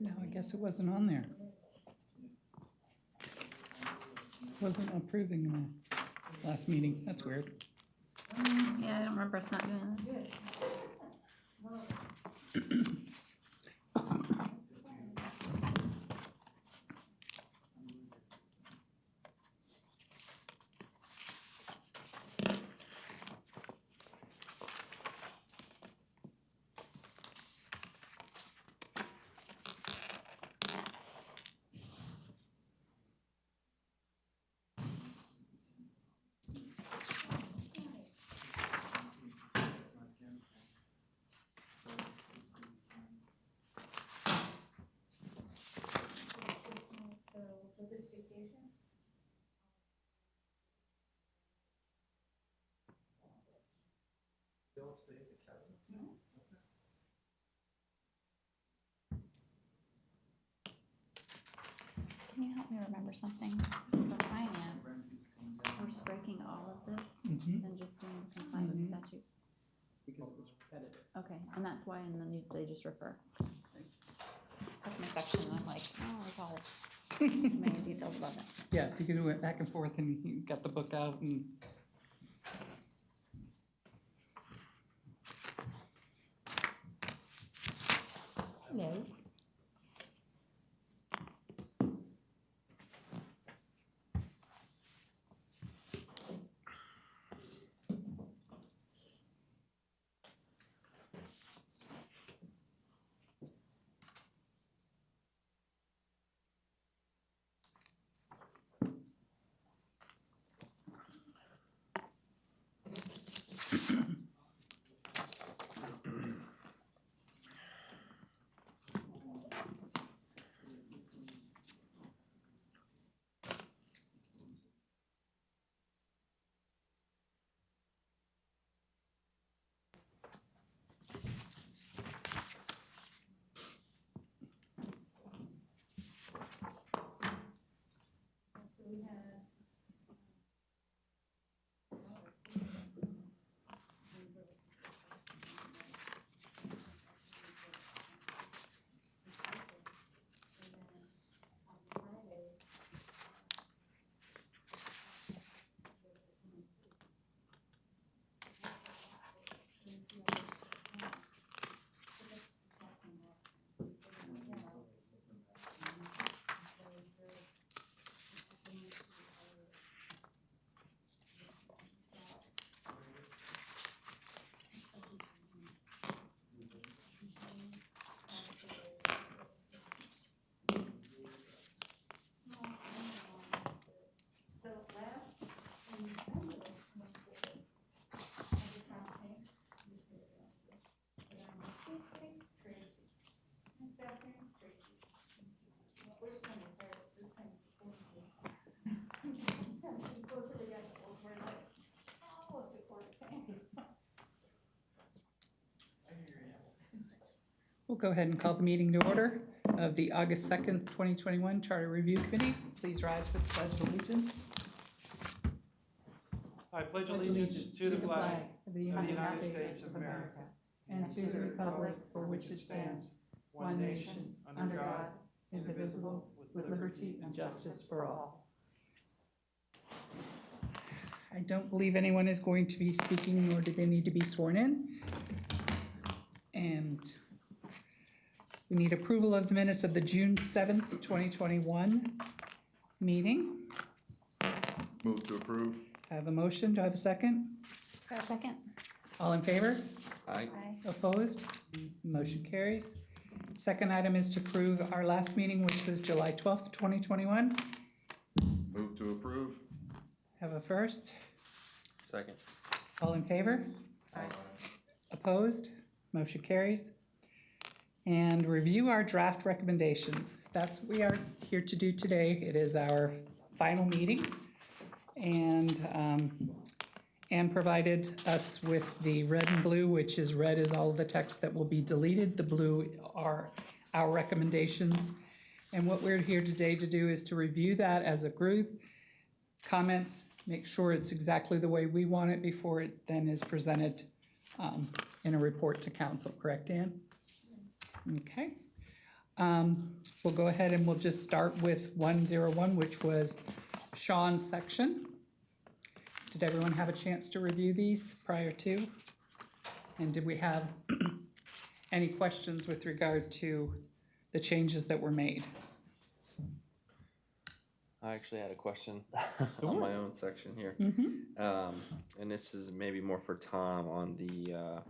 No, I guess it wasn't on there. Wasn't approving the last meeting. That's weird. Yeah, I don't remember us not doing that. Can you help me remember something for finance? We're striking all of this and just doing the compliance with statute. Because it was repetitive. Okay, and that's why in the new they just refer. That's my section, and I'm like, oh, there's all many details about that. Yeah, you could do it back and forth and you got the book out and. Hello. We'll go ahead and call the meeting to order of the August 2nd, 2021 Charter Review Committee. Please rise for the Pledge of Allegiance. I pledge allegiance to the flag of the United States of America and to the republic for which it stands, one nation, under God, indivisible, with liberty and justice for all. I don't believe anyone is going to be speaking, nor do they need to be sworn in. And we need approval of the minutes of the June 7th, 2021 meeting. Move to approve. I have a motion. Do I have a second? For a second. All in favor? Aye. Aye. Opposed? Motion carries. Second item is to approve our last meeting, which was July 12th, 2021. Move to approve. Have a first. Second. All in favor? Aye. Opposed? Motion carries. And review our draft recommendations. That's what we are here to do today. It is our final meeting. And Anne provided us with the red and blue, which is red is all of the text that will be deleted. The blue are our recommendations. And what we're here today to do is to review that as a group, comments, make sure it's exactly the way we want it before it then is presented in a report to council. Correct, Anne? Okay. We'll go ahead and we'll just start with 101, which was Sean's section. Did everyone have a chance to review these prior to? And did we have any questions with regard to the changes that were made? I actually had a question on my own section here. And this is maybe more for Tom on the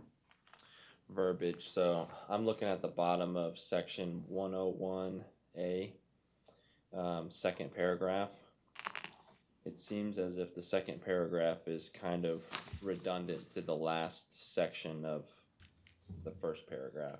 verbiage. So I'm looking at the bottom of section 101A, second paragraph. It seems as if the second paragraph is kind of redundant to the last section of the first paragraph.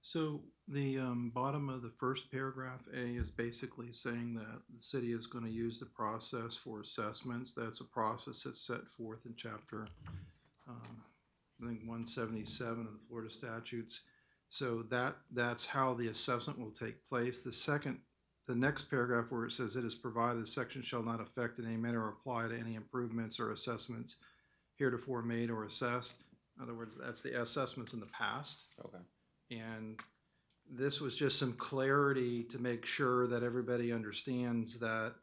So the bottom of the first paragraph A is basically saying that the city is going to use the process for assessments. That's a process that's set forth in chapter, I think 177 of the Florida statutes. So that's how the assessment will take place. The next paragraph where it says it is provided the section shall not affect in any manner or apply to any improvements or assessments heretofore made or assessed. In other words, that's the assessments in the past. Okay. And this was just some clarity to make sure that everybody understands that,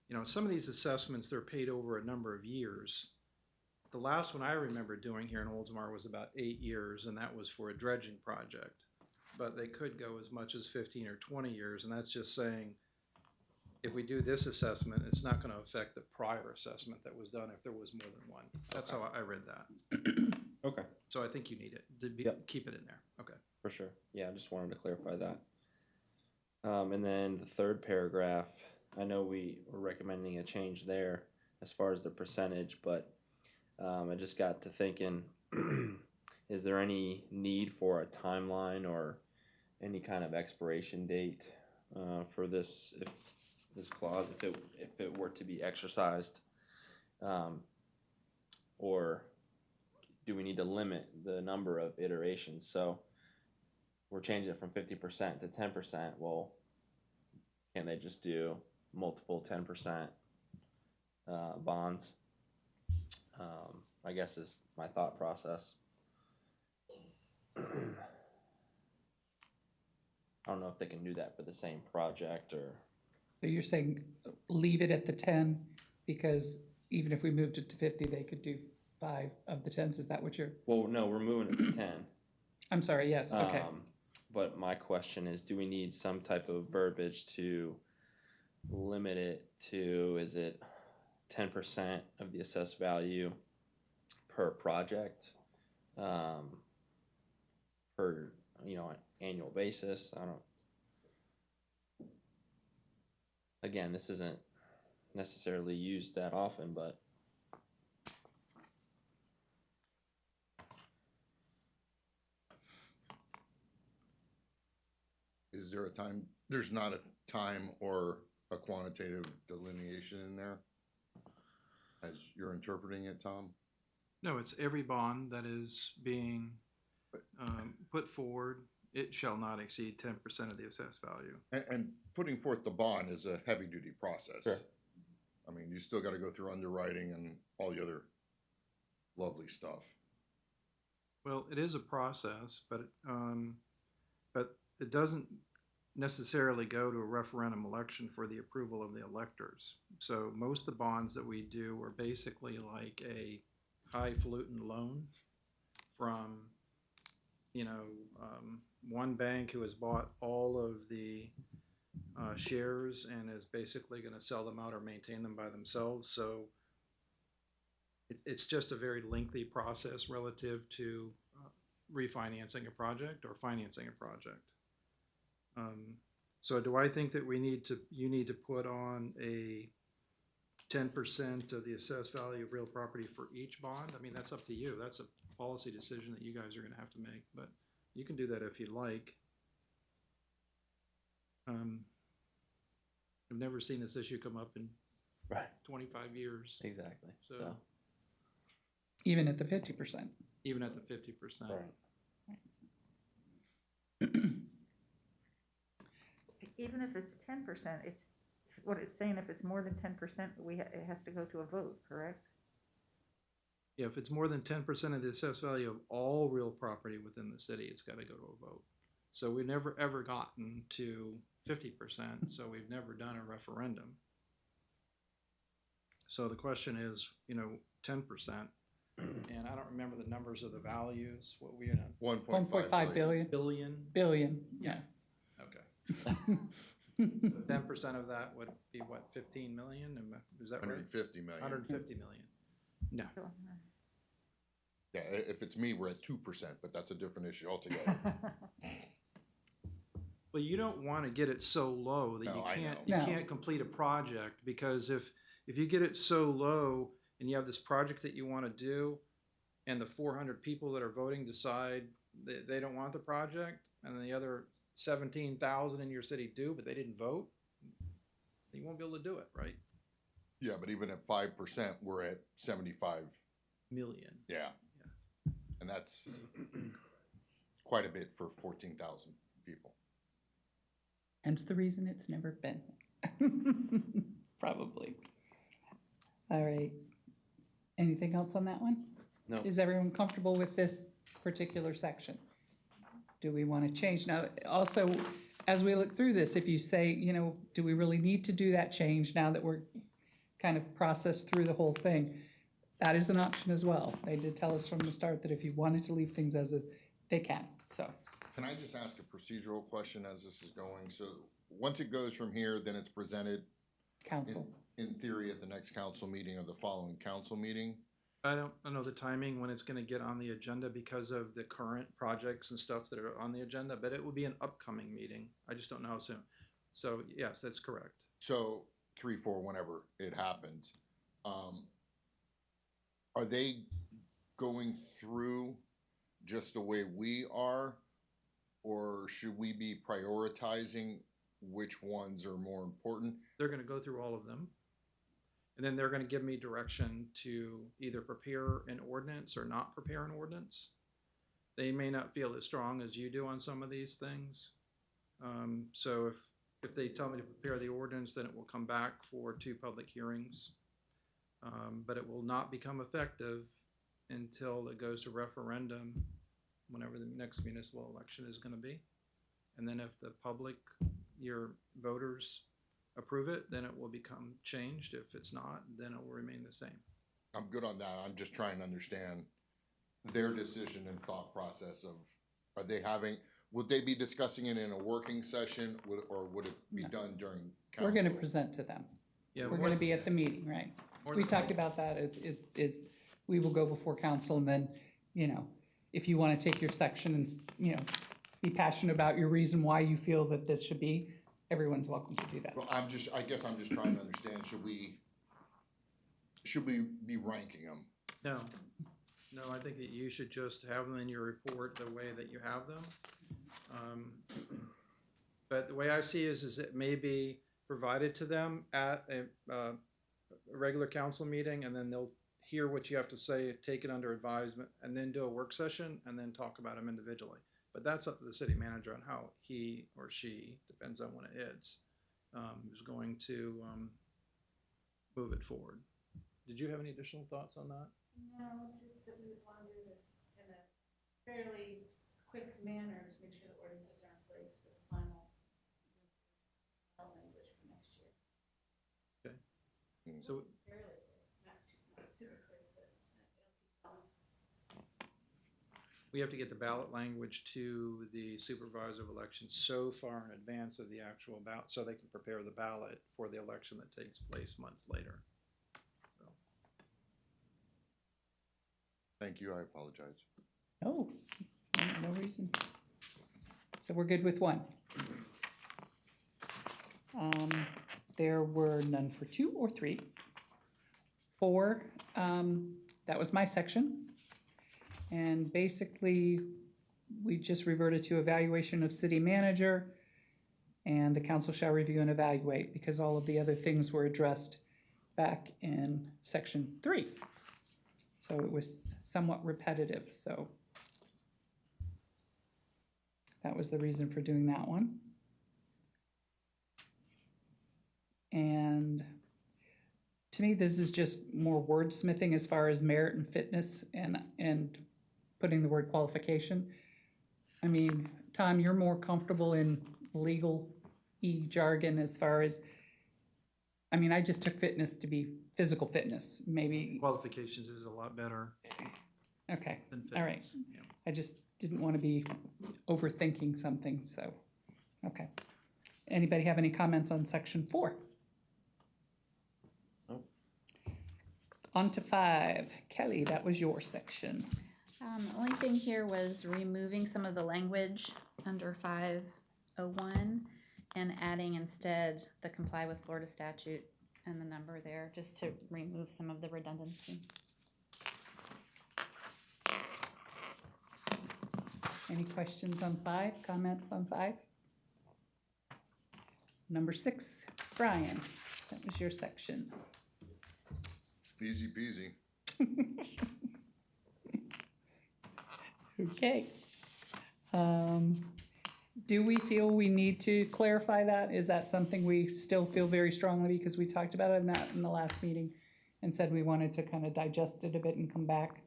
you know, some of these assessments, they're paid over a number of years. The last one I remember doing here in Oldsmar was about 8 years, and that was for a dredging project. But they could go as much as 15 or 20 years, and that's just saying, if we do this assessment, it's not gonna affect the prior assessment that was done if there was more than one. That's how I read that. Okay. So I think you need it, Yep. keep it in there, okay. For sure. Yeah, I just wanted to clarify that. And then the third paragraph, I know we were recommending a change there as far as the percentage, but I just got to thinking, is there any need for a timeline or any kind of expiration date for this clause if it were to be exercised, or do we need to limit the number of iterations? So we're changing it from 50% to 10%. Well, can they just do multiple 10% bonds? I guess is my thought process. I don't know if they can do that for the same project or. So you're saying leave it at the 10 because even if we moved it to 50, they could do 5 of the 10s. Is that what you're? Well, no, we're moving it to 10. I'm sorry. Yes. Okay. But my question is, do we need some type of verbiage to limit it to, is it 10% of the assessed value per project, per, an annual basis? I don't, again, this isn't necessarily used that often, but Is there a time, there's not a time or a quantitative delineation in there as you're interpreting it, Tom? No, it's every bond that is being put forward, it shall not exceed 10% of the assessed value. And putting forth the bond is a heavy-duty process. Sure. I mean, you still gotta go through underwriting and all the other lovely stuff. Well, it is a process, but it doesn't necessarily go to a referendum election for the approval of the electors. So most of the bonds that we do are basically like a highfalutin loan from, one bank who has bought all of the shares and is basically going to sell them out or maintain them by themselves. So it's just a very lengthy process relative to refinancing a project or financing a project. So do I think that you need to put on a 10% of the assessed value of real property for each bond. I mean, that's up to you. That's a policy decision that you guys are gonna have to make, but you can do that if you like. I've never seen this issue come up in Right. 25 years, Exactly. So- So, Even at the 50%. even at the 50%. right. Even if it's 10%, it's, what it's saying, if it's more than 10%, it has to go to a vote, correct? Yeah, if it's more than 10% of the assessed value of all real property within the city, it's gotta go to a vote. So we've never, ever gotten to 50%, so we've never done a referendum. So the question is, 10%, and I don't remember the numbers of the values, what we, 1.5 billion, billion? yeah. Okay. 10% of that would be what, 15 million, is that right? 150 million. 150 million. No, So, Yeah, if it's me, we're at 2%, but that's a different issue altogether. well, you don't wanna get it so low that No, you I can't, know. you No. can't complete a project, because if you get it so low and you have this project that you wanna do, and the 400 people that are voting decide that they don't want the project, and then the other 17,000 in your city do, but they didn't vote, you won't be able to do it, right? Yeah, but even at 5%, we're at 75, Million. yeah. And that's quite a bit for 14,000 people. Hence the reason it's never been. Probably. All right. Anything else on that one? No. Is everyone comfortable with this particular section? Do we want to change? Now, also, as we look through this, if you say, do we really need to do that change now that we're kind of processed through the whole thing? That is an option as well. They did tell us from the start that if you wanted to leave things as is, they can, so. Can I just ask a procedural question as this is going? So once it goes from here, then it's presented Council. in theory at the next council meeting or the following council meeting? I don't know the timing when it's gonna get on the agenda because of the current projects and stuff that are on the agenda, but it will be an upcoming meeting. I just don't know how soon. So, yes, that's correct. So 3, 4, whenever it happens, are they going through just the way we are? Or should we be prioritizing which ones are more important? They're gonna go through all of them. And then they're gonna give me direction to either prepare an ordinance or not prepare an ordinance. They may not feel as strong as you do on some of these things. So if they tell me to prepare the ordinance, then it will come back for 2 public hearings. But it will not become effective until it goes to referendum, whenever the next municipal election is gonna be. And then if the public, your voters approve it, then it will become changed. If it's not, then it will remain the same. I'm good on that. I'm just trying to understand their decision and thought process of, would they be discussing it in a working session, or would it be No. done during council? We're gonna present to them. Yeah, We're gonna be at the meeting, right? more We than- talked about that is we will go before council and then, if you wanna take your section and, be passionate about your reason why you feel that this should be, everyone's welcome to do that. Well, I guess I'm just trying to understand, should we be ranking them? No, I think that you should just have them in your report the way that you have them. But the way I see is it may be provided to them at a regular council meeting, and then they'll hear what you have to say, take it under advisement, and then do a work session, and then talk about them individually. But that's up to the city manager on how he or she, depends on when it is, is going to move it forward. Did you have any additional thoughts on that? No, just that we would want to do this in a fairly quick manner to make sure the ordinances are in place for the final language for next year. So Fairly quick, not super quick, but it'll keep going. we have to get the ballot language to the supervisor of elections so far in advance of the actual ballot, so they can prepare the ballot for the election that takes place months later. So, Thank you, I apologize. Oh, no reason. So we're good with 1. There were none for 2 or 3. 4, that was my section. And basically, we just reverted to evaluation of city manager, and the council shall review and evaluate, because all of the other things were addressed back in section 3. So it was somewhat repetitive, so that was the reason for doing that one. And to me, this is just more wordsmithing as far as merit and fitness and putting the word qualification. I mean, Tom, you're more comfortable in legal jargon as far as, I mean, I just took fitness to be physical fitness, maybe, Qualifications is a lot better okay, than fitness. all right. Yeah. I just didn't want to be overthinking something, so, okay. Anybody have any comments on section 4? Nope. On to 5. Kelly, that was your section. The only thing here was removing some of the language under 501 and adding instead the comply with Florida statute and the number there, just to remove some of the redundancy. Any questions on 5? Comments on 5? Number 6, Brian, that was your section. Easy peasy. Okay. Do we feel we need to clarify that? Is that something we still feel very strongly, because we talked about it in the last meeting and said we wanted to kind of digest it a bit and come back?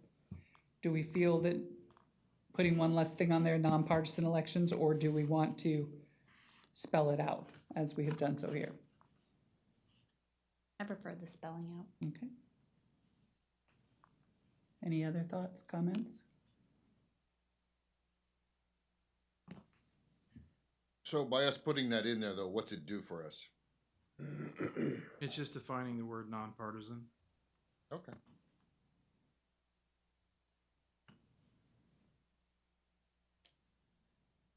Do we feel that putting one less thing on there, nonpartisan elections, or do we want to spell it out as we have done so here? I prefer the spelling out. Okay. Any other thoughts, comments? So by us putting that in there, though, what's it do for us? It's just defining the word nonpartisan. Okay.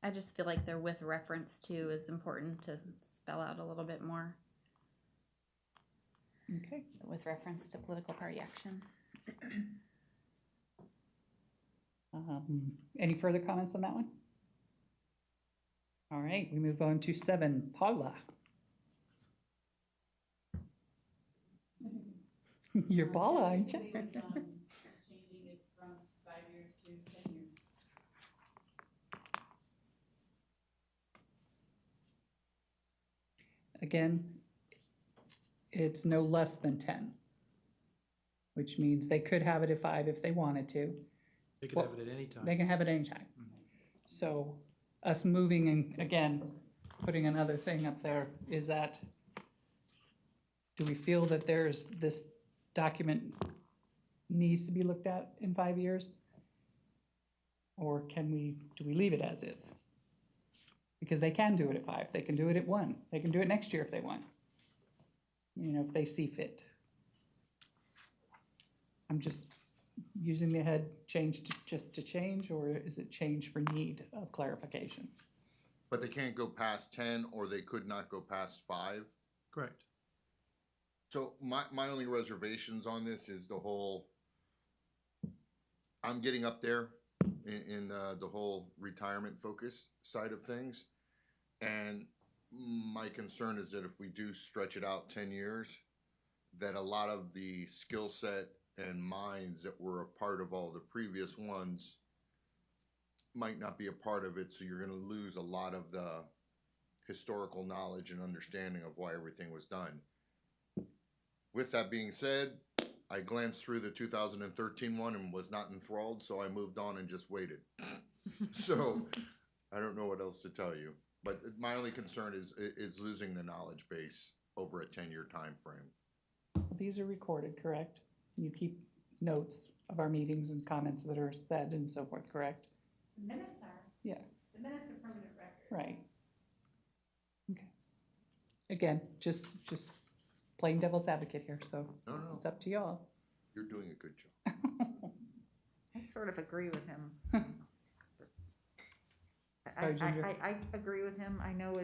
I just feel like their with reference to is important to spell out a little bit more, Okay. with reference to political party action. Any further comments on that one? All right, we move on to 7, Paula. You're Paula, aren't you? Changing it from 5 years to 10 years. Again, it's no less than 10, which means they could have it at 5 if they wanted to. They could Well, have it at any time. They can have it anytime. So us moving and, again, putting another thing up there, is that, do we feel that this document needs to be looked at in 5 years? Or do we leave it as is? Because they can do it at 5, they can do it at 1, they can do it next year if they want. You know, if they see fit. I'm just using the head change just to change, or is it change for need of clarification? But they can't go past 10, or they could not go past 5. Correct. So my only reservations on this is the whole, I'm getting up there in the whole retirement focus side of things. And my concern is that if we do stretch it out 10 years, that a lot of the skill set and minds that were a part of all the previous ones might not be a part of it. So you're going to lose a lot of the historical knowledge and understanding of why everything was done. With that being said, I glanced through the 2013 one and was not enthralled, so I moved on and just waited. So I don't know what else to tell you. But my only concern is losing the knowledge base over a 10-year time frame. These are recorded, correct? You keep notes of our meetings and comments that are said and so forth, correct? The minutes are. Yeah. The minutes are permanent record. Right. Okay. Again, just playing devil's advocate here, so No. it's up to y'all. You're doing a good job. I sort of agree with him. Sorry, Ginger. I agree with him. I know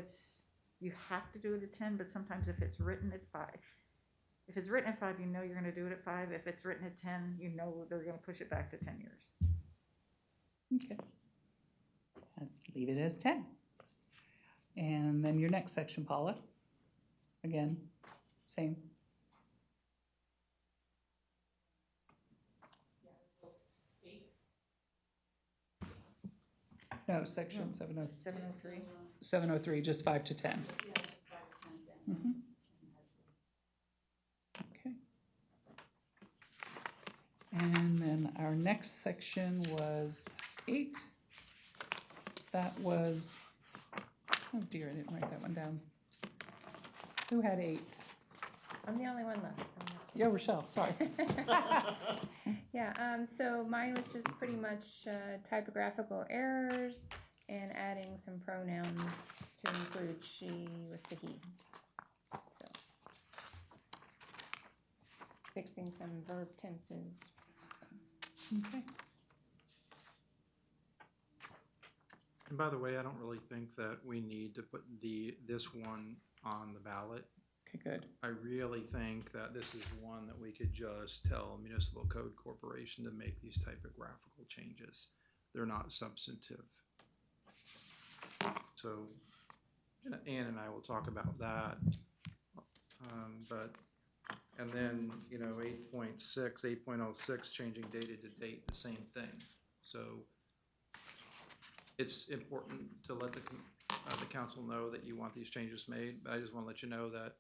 you have to do it at 10, but sometimes if it's written at 5, If it's written at 5, you know you're gonna do it at 5. If it's written at 10, you know they're gonna push it back to 10 years. Okay. I'd leave it as 10. And then your next section, Paula. Again, same. No, section 703. 703, just 5 to 10. Yeah, just 5 to 10 then. Okay. And then our next section was 8. That was, oh dear, I didn't write that one down. Who had 8? I'm the only one left, so I'm just. Yeah, Rochelle, sorry. Yeah, so mine was just pretty much typographical errors and adding some pronouns to include she with the he. So. Fixing some verb tenses. Okay. And by the way, I don't really think that we need to put this one on the ballot. Okay, good. I really think that this is one that we could just tell Municipal Code Corporation to make these typographical changes. They're not substantive. So, Ann and I will talk about that. And then, 8.6, 8.06, changing dated to date, the same thing. So, it's important to let the council know that you want these changes made, but I just want to let you know that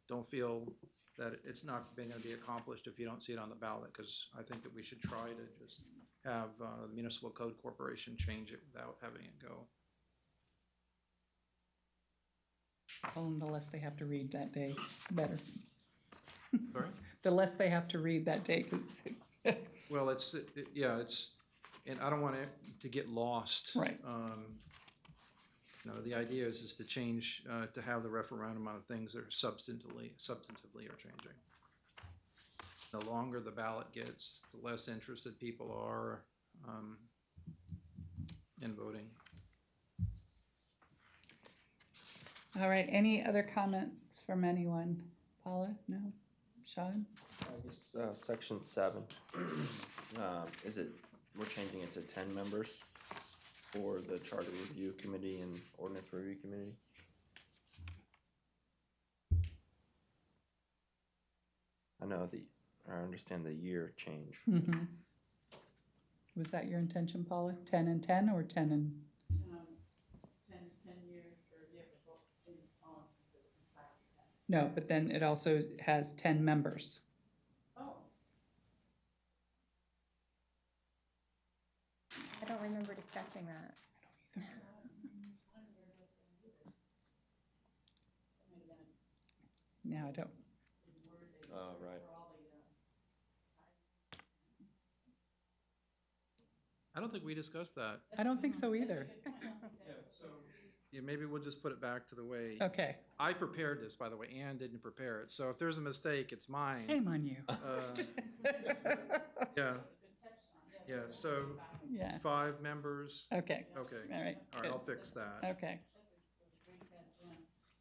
don't feel that it's not going to be accomplished if you don't see it on the ballot, because I think that we should try to just have the Municipal Code Corporation change it without having it go. Well, and the less they have to read that day, better. Sorry? The less they have to read that day, because, Well, and I don't want it to get lost. right. The idea is to change, to have the referendum on things that are substantively are changing. The longer the ballot gets, the less interested people are in voting. All right, any other comments from anyone? Paula? No? Sean? I guess, section 7, we're changing it to 10 members for the Charter Review Committee and Ordinance Review Committee. I understand the year change. Mm-hmm. Was that your intention, Paula? 10 and 10 or 10 and? 10 years for, yeah, for both, in all instances, from 5 to 10. No, but then it also has 10 members. Oh, I don't remember discussing that. No, I don't. Oh, right. I don't think we discussed that. I don't think so either. Yeah, maybe we'll just put it back to the way. Okay, I prepared this, by the way. Ann didn't prepare it. So if there's a mistake, it's mine. shame on you. Yeah. Yeah, so Yeah, 5 members. okay, Okay. all right, All right, I'll fix that. okay.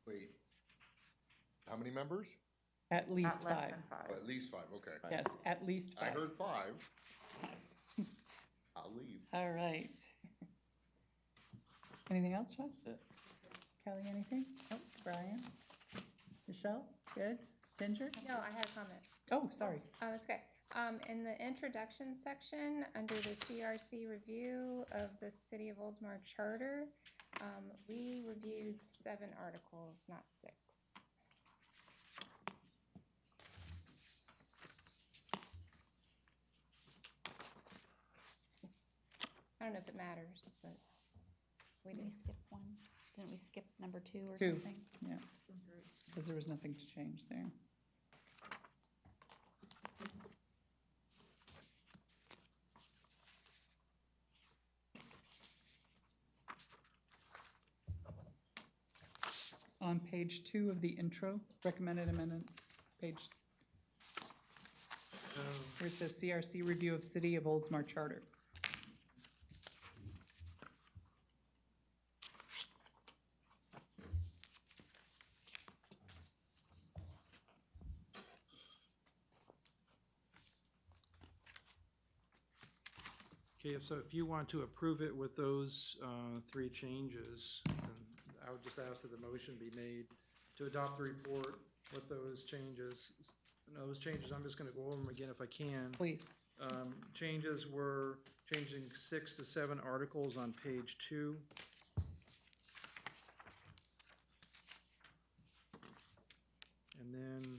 Wait, how many members? At least Not less 5. than 5. Oh, at least 5, okay. Yes, at least I 5. heard 5. I'll leave. All right. Anything else, Sean? That's Kelly, anything? Nope. Brian? Michelle? Good? Ginger? No, I had a comment. Oh, sorry. Oh, that's okay. In the introduction section, under the CRC review of the City of Oldsmar Charter, we reviewed 7 articles, not 6. I don't know if it matters, but we Did we did. skip one? Didn't we skip number 2 or 2. something? Yeah, because there was nothing to change there. On page 2 of the intro, recommended amendments, page, where it says CRC review of City of Oldsmar Charter. Okay, so if you want to approve it with those three changes, then I would just ask that the motion be made to adopt the report with those changes. And those changes, I'm just gonna go over them again if I can. Please. Changes were changing 6 to 7 articles on page 2. And then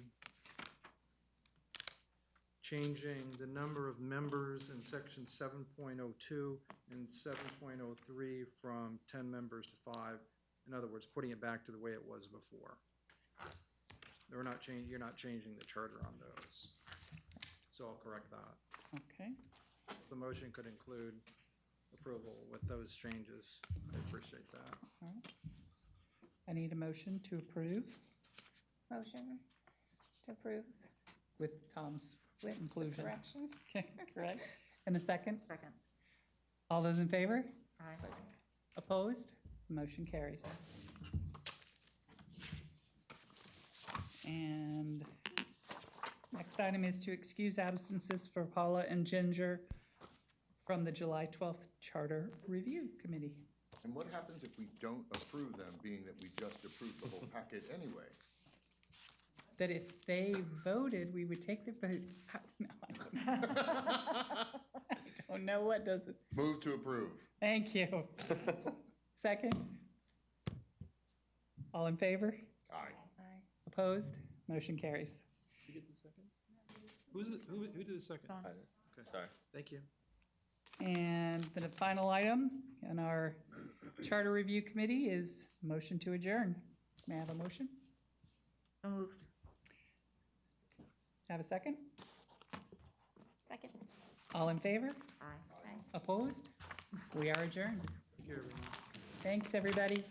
changing the number of members in section 7.02 and 7.03 from 10 members to 5. In other words, putting it back to the way it was before. You're not changing the charter on those. So I'll correct that. Okay. The motion could include approval with those changes. I appreciate that. All right. I need a motion to approve Motion to approve with Tom's with the inclusion. corrections. Okay, correct. And a second? Second. All those in favor? Aye. Opposed? Motion carries. And next item is to excuse absences for Paula and Ginger from the July 12th Charter Review Committee. And what happens if we don't approve them, being that we just approved the whole packet anyway? That if they voted, we would take their vote. No, I don't know what does it. Move to approve. Thank you. Second? All in favor? Aye. Aye. Opposed? Motion carries. Did you get the second? Who did the second? Don. Okay, Sorry. thank you. And the final item in our Charter Review Committee is motion to adjourn. May I have a motion? So moved. Have a second? Second. All in favor? Aye. Aye. Opposed? We are adjourned. Thank you, everyone. Thanks, everybody.